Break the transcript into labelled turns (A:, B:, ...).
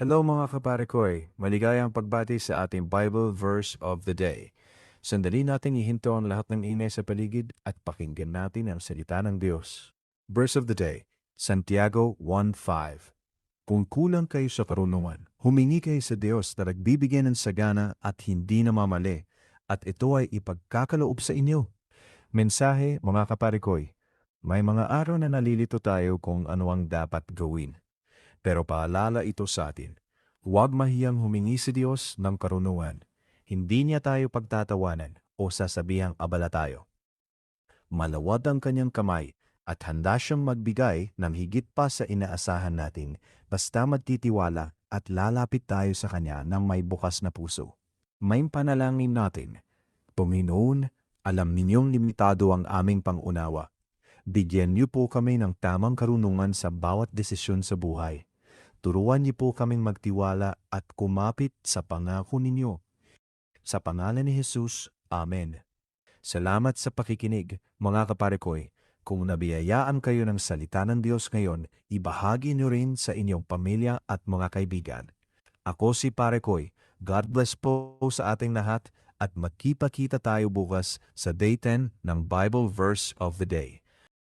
A: Hello mga kaparekoy, maligayang pagbati sa ating Bible Verse of the Day. Sandali natin ihinto ang lahat ng ingay sa paligid at pakinggan natin ang salita ng Diyos. Verse of the Day, Santiago 1:5. Kung kulang kayo sa karunungan, humingi kayo sa Diyos na nagbibigay ng sagana at hindi namamali, at ito ay ipagkakaloob sa inyo. Mensahe mga kaparekoy, may mga araw na nalilito tayo kung ano ang dapat gawin. Pero paalala ito sa atin. Huwag mahiyang humingi sa Diyos ng karunungan. Hindi niya tayo pagtatawanan o sasabihang abala tayo. Malawad ang kanyang kamay at handa siyang magbigay ng higit pa sa inaasahan natin basta magtitiwala at lalapit tayo sa Kanya ng may bukas na puso. May panalangin natin. Panginoon, alam ninyong limitado ang aming pangunawa. Bigyan niyo po kami ng tamang karunungan sa bawat desisyon sa buhay. Turuan niyo po kaming magtiwala at kumapit sa pangako ninyo. Sa pangalan ni Jesus, Amen. Salamat sa pakikinig, mga kaparekoy. Kung nabiyayaan kayo ng salita ng Diyos ngayon, ibahagi niyo rin sa inyong pamilya at mga kaibigan. Ako si Parekoy. God bless po sa ating lahat at magkita-kita tayo bukas sa Day 10 ng Bible Verse of the Day.